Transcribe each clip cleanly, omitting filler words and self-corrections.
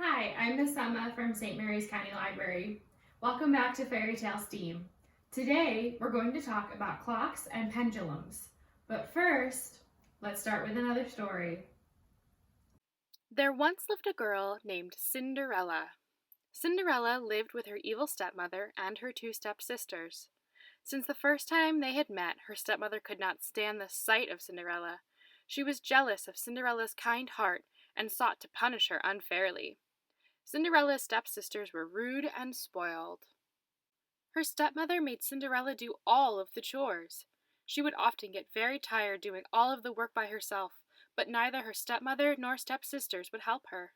Hi, I'm Miss Emma from St. Mary's County Library. Welcome back to Fairy Tale STEAM. Today, we're going to talk about clocks and pendulums. But first, let's start with another story. There once lived a girl named Cinderella. Cinderella lived with her evil stepmother and her two stepsisters. Since the first time they had met, her stepmother could not stand the sight of Cinderella. She was jealous of Cinderella's kind heart and sought to punish her unfairly. Cinderella's stepsisters were rude and spoiled. Her stepmother made Cinderella do all of the chores. She would often get very tired doing all of the work by herself, but neither her stepmother nor stepsisters would help her.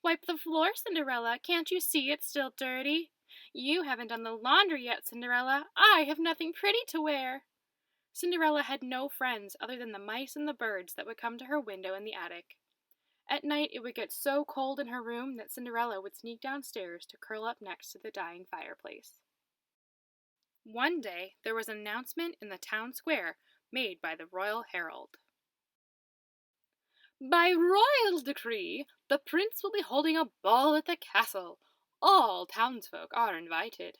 "Wipe the floor, Cinderella. Can't you see it's still dirty? You haven't done the laundry yet, Cinderella. I have nothing pretty to wear." Cinderella had no friends other than the mice and the birds that would come to her window in the attic. At night it would get so cold in her room that Cinderella would sneak downstairs to curl up next to the dying fireplace. One day there was an announcement in the town square made by the royal herald. "By royal decree, the prince will be holding a ball at the castle. All townsfolk are invited."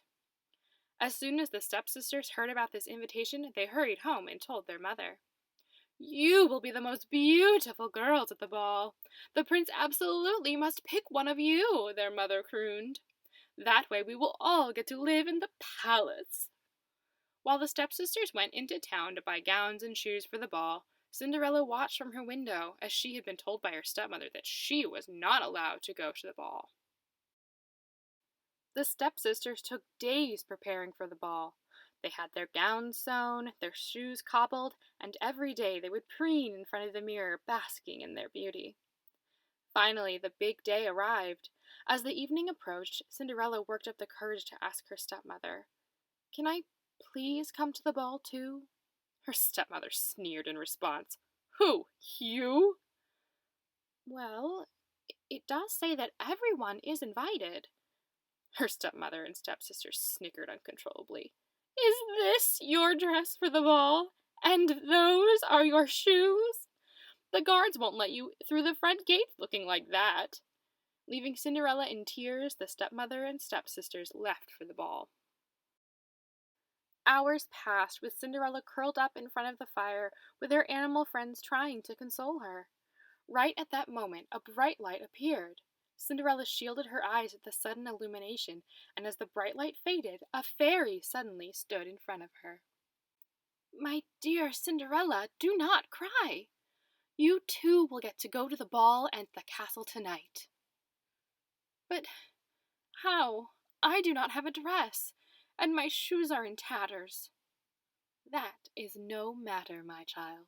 As soon as the stepsisters heard about this invitation, they hurried home and told their mother. "You will be the most beautiful girls at the ball. The prince absolutely must pick one of you," their mother crooned. "That way we will all get to live in the palace." While the stepsisters went into town to buy gowns and shoes for the ball, Cinderella watched from her window as she had been told by her stepmother that she was not allowed to go to the ball. The stepsisters took days preparing for the ball. They had their gowns sewn, their shoes cobbled, and every day they would preen in front of the mirror, basking in their beauty. Finally, the big day arrived. As the evening approached, Cinderella worked up the courage to ask her stepmother, "Can I please come to the ball too?" Her stepmother sneered in response. "Who, you?" "Well, it does say that everyone is invited." Her stepmother and stepsisters snickered uncontrollably. "Is this your dress for the ball? And those are your shoes? The guards won't let you through the front gate looking like that." Leaving Cinderella in tears, the stepmother and stepsisters left for the ball. Hours passed with Cinderella curled up in front of the fire with her animal friends trying to console her. Right at that moment, a bright light appeared. Cinderella shielded her eyes at the sudden illumination, and as the bright light faded, a fairy suddenly stood in front of her. "My dear Cinderella, do not cry. You too will get to go to the ball and the castle tonight." "But how? I do not have a dress, and my shoes are in tatters." "That is no matter, my child."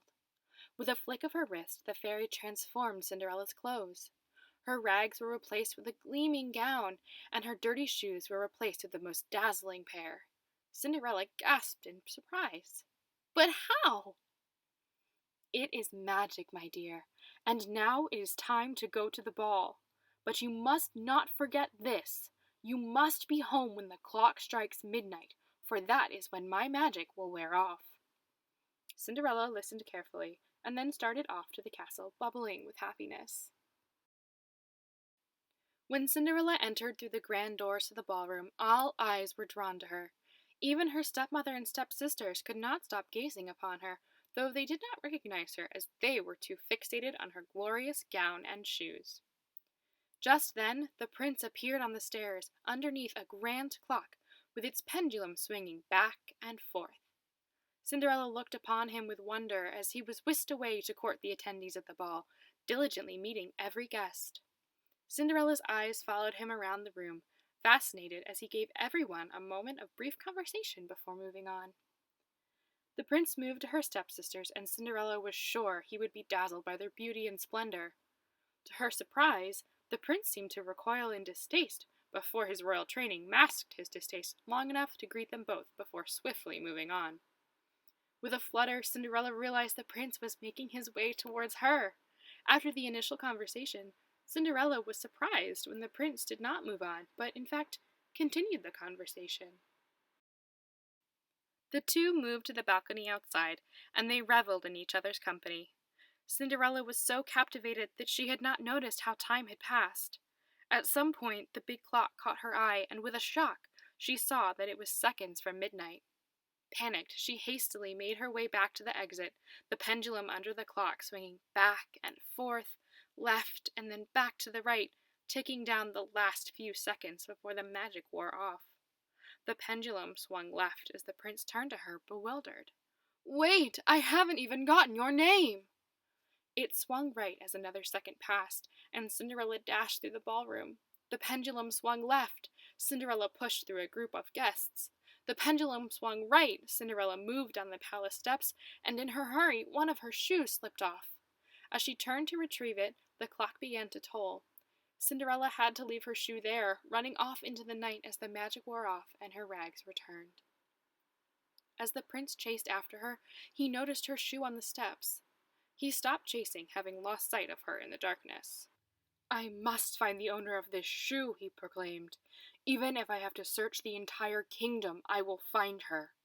With a flick of her wrist, the fairy transformed Cinderella's clothes. Her rags were replaced with a gleaming gown, and her dirty shoes were replaced with the most dazzling pair. Cinderella gasped in surprise. "But how?" "It is magic, my dear, and now it is time to go to the ball. But you must not forget this. You must be home when the clock strikes midnight, for that is when my magic will wear off." Cinderella listened carefully, and then started off to the castle, bubbling with happiness. When Cinderella entered through the grand doors to the ballroom, all eyes were drawn to her. Even her stepmother and stepsisters could not stop gazing upon her, though they did not recognize her, as they were too fixated on her glorious gown and shoes. Just then, the prince appeared on the stairs, underneath a grand clock, with its pendulum swinging back and forth. Cinderella looked upon him with wonder as he was whisked away to court the attendees at the ball, diligently meeting every guest. Cinderella's eyes followed him around the room, fascinated as he gave everyone a moment of brief conversation before moving on. The prince moved to her stepsisters, and Cinderella was sure he would be dazzled by their beauty and splendor. To her surprise, the prince seemed to recoil in distaste before his royal training masked his distaste long enough to greet them both before swiftly moving on. With a flutter, Cinderella realized the prince was making his way towards her. After the initial conversation, Cinderella was surprised when the prince did not move on, but in fact continued the conversation. The two moved to the balcony outside, and they reveled in each other's company. Cinderella was so captivated that she had not noticed how time had passed. At some point, the big clock caught her eye, and with a shock, she saw that it was seconds from midnight. Panicked, she hastily made her way back to the exit, the pendulum under the clock swinging back and forth, left and then back to the right, ticking down the last few seconds before the magic wore off. The pendulum swung left as the prince turned to her, bewildered. "Wait! I haven't even gotten your name!" It swung right as another second passed, and Cinderella dashed through the ballroom. The pendulum swung left. Cinderella pushed through a group of guests. The pendulum swung right. Cinderella moved down the palace steps, and in her hurry, one of her shoes slipped off. As she turned to retrieve it, the clock began to toll. Cinderella had to leave her shoe there, running off into the night as the magic wore off and her rags returned. As the prince chased after her, he noticed her shoe on the steps. He stopped chasing, having lost sight of her in the darkness. "I must find the owner of this shoe," he proclaimed. "Even if I have to search the entire kingdom, I will find her."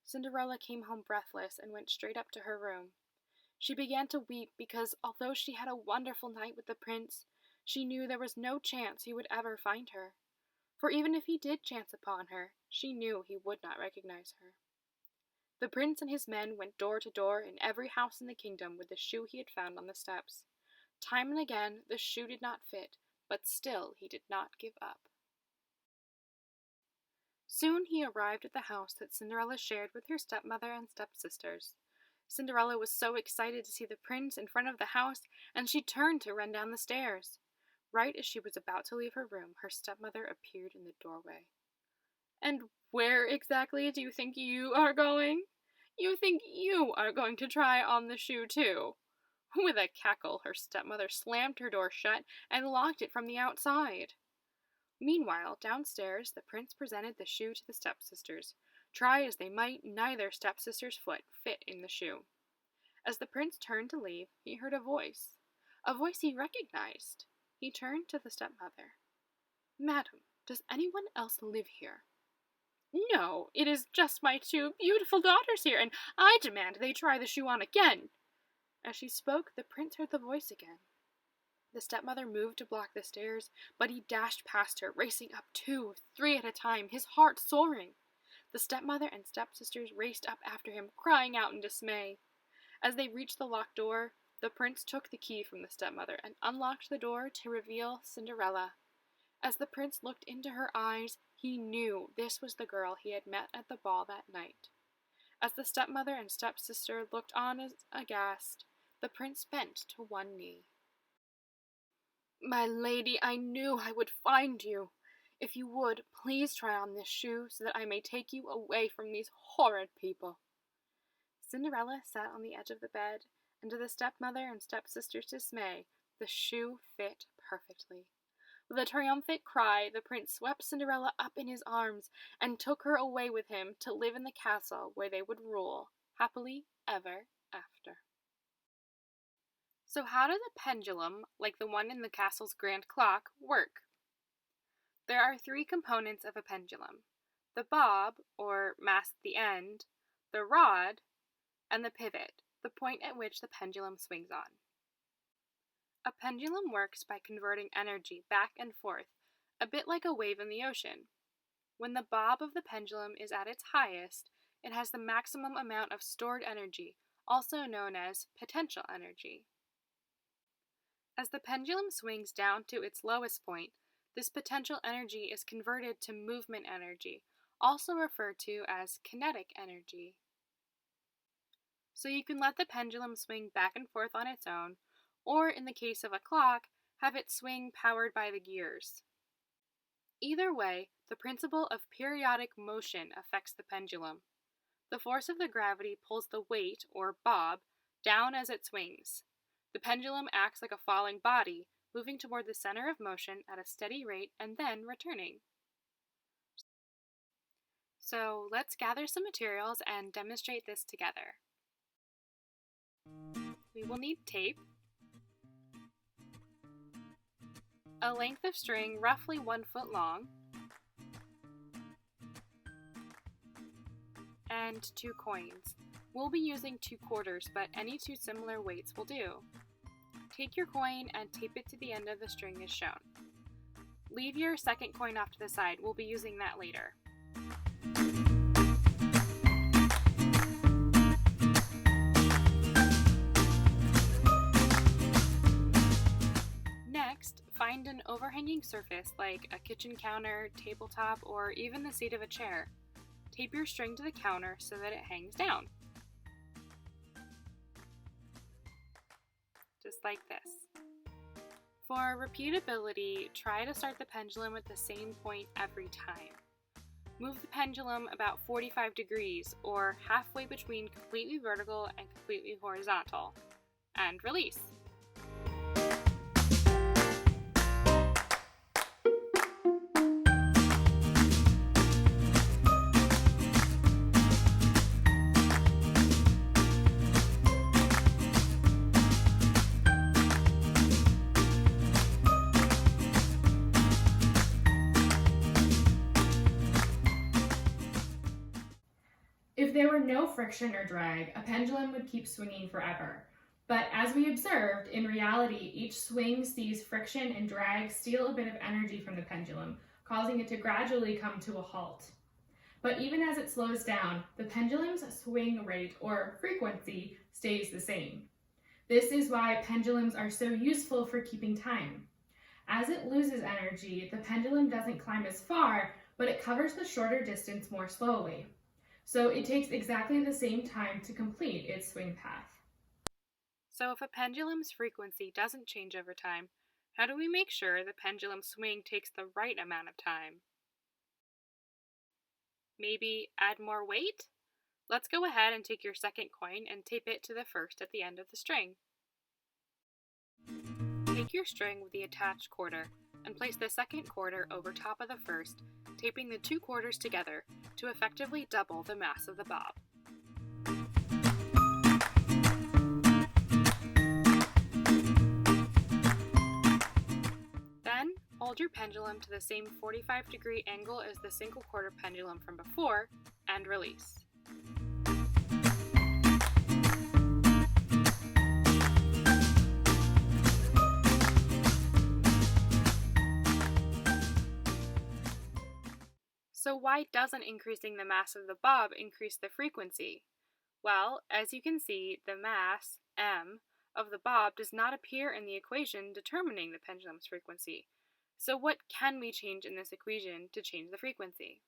Cinderella came home breathless and went straight up to her room. She began to weep because, although she had a wonderful night with the prince, she knew there was no chance he would ever find her. For even if he did chance upon her, she knew he would not recognize her. The prince and his men went door to door in every house in the kingdom with the shoe he had found on the steps. Time and again, the shoe did not fit, but still he did not give up. Soon he arrived at the house that Cinderella shared with her stepmother and stepsisters. Cinderella was so excited to see the prince in front of the house, and she turned to run down the stairs. Right as she was about to leave her room, her stepmother appeared in the doorway. "And where exactly do you think you are going? You think you are going to try on the shoe too?" With a cackle, her stepmother slammed her door shut and locked it from the outside. Meanwhile, downstairs, the prince presented the shoe to the stepsisters. Try as they might, neither stepsister's foot fit in the shoe. As the prince turned to leave, he heard a voice he recognized. He turned to the stepmother. "Madam, does anyone else live here?" "No, it is just my two beautiful daughters here, and I demand they try the shoe on again." As she spoke, the prince heard the voice again. The stepmother moved to block the stairs, but he dashed past her, racing up 2, 3 at a time, his heart soaring. The stepmother and stepsisters raced up after him, crying out in dismay. As they reached the locked door, the prince took the key from the stepmother and unlocked the door to reveal Cinderella. As the prince looked into her eyes, he knew this was the girl he had met at the ball that night. As the stepmother and stepsister looked on as aghast, the prince bent to one knee. "My lady, I knew I would find you. If you would, please try on this shoe so that I may take you away from these horrid people." Cinderella sat on the edge of the bed, and to the stepmother and stepsister's dismay, the shoe fit perfectly. With a triumphant cry, the prince swept Cinderella up in his arms and took her away with him to live in the castle where they would rule happily ever after. So how does a pendulum, like the one in the castle's grand clock, work? There are 3 components of a pendulum: the bob, or mast at the end, the rod, and the pivot, the point at which the pendulum swings on. A pendulum works by converting energy back and forth, a bit like a wave in the ocean. When the bob of the pendulum is at its highest, it has the maximum amount of stored energy, also known as potential energy. As the pendulum swings down to its lowest point, this potential energy is converted to movement energy, also referred to as kinetic energy. So you can let the pendulum swing back and forth on its own, or in the case of a clock, have it swing powered by the gears. Either way, the principle of periodic motion affects the pendulum. The force of the gravity pulls the weight, or bob, down as it swings. The pendulum acts like a falling body, moving toward the center of motion at a steady rate and then returning. So let's gather some materials and demonstrate this together. We will need tape, a length of string roughly 1 foot long, and 2 coins. We'll be using 2 quarters, but any 2 similar weights will do. Take your coin and tape it to the end of the string as shown. Leave your second coin off to the side. We'll be using that later. Next, find an overhanging surface like a kitchen counter, tabletop, or even the seat of a chair. Tape your string to the counter so that it hangs down. Just like this. For repeatability, try to start the pendulum at the same point every time. Move the pendulum about 45 degrees, or halfway between completely vertical and completely horizontal, and release. If there were no friction or drag, a pendulum would keep swinging forever. But as we observed, in reality, each swing sees friction and drag steal a bit of energy from the pendulum, causing it to gradually come to a halt. But even as it slows down, the pendulum's swing rate or frequency stays the same. This is why pendulums are so useful for keeping time. As it loses energy, the pendulum doesn't climb as far, but it covers the shorter distance more slowly. So it takes exactly the same time to complete its swing path. So if a pendulum's frequency doesn't change over time, how do we make sure the pendulum swing takes the right amount of time? Maybe add more weight? Let's go ahead and take your second coin and tape it to the first at the end of the string. Take your string with the attached quarter and place the second quarter over top of the first, taping the two quarters together to effectively double the mass of the bob. Then, hold your pendulum to the same 45-degree angle as the single quarter pendulum from before and release. So why doesn't increasing the mass of the bob increase the frequency? Well, as you can see, the mass, m, of the bob does not appear in the equation determining the pendulum's frequency. So what can we change in this equation to change the frequency?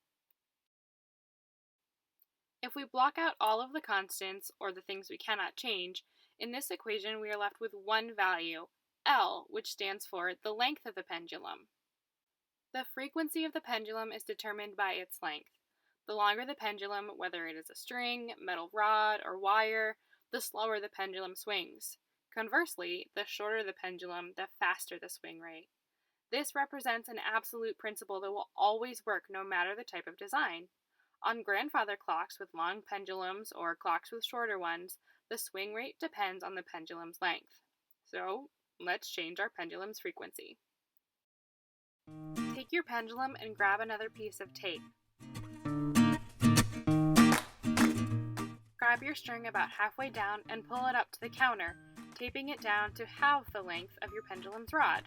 If we block out all of the constants, or the things we cannot change, in this equation we are left with one value, L, which stands for the length of the pendulum. The frequency of the pendulum is determined by its length. The longer the pendulum, whether it is a string, metal rod, or wire, the slower the pendulum swings. Conversely, the shorter the pendulum, the faster the swing rate. This represents an absolute principle that will always work no matter the type of design. On grandfather clocks with long pendulums or clocks with shorter ones, the swing rate depends on the pendulum's length. So, let's change our pendulum's frequency. Take your pendulum and grab another piece of tape. Grab your string about halfway down and pull it up to the counter, taping it down to halve the length of your pendulum's rod.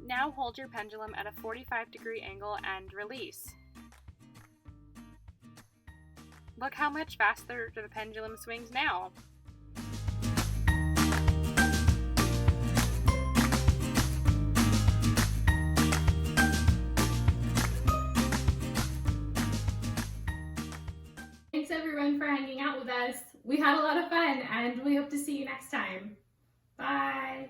Now hold your pendulum at a 45-degree angle and release. Look how much faster the pendulum swings now. Thanks everyone for hanging out with us. We had a lot of fun and we hope to see you next time. Bye!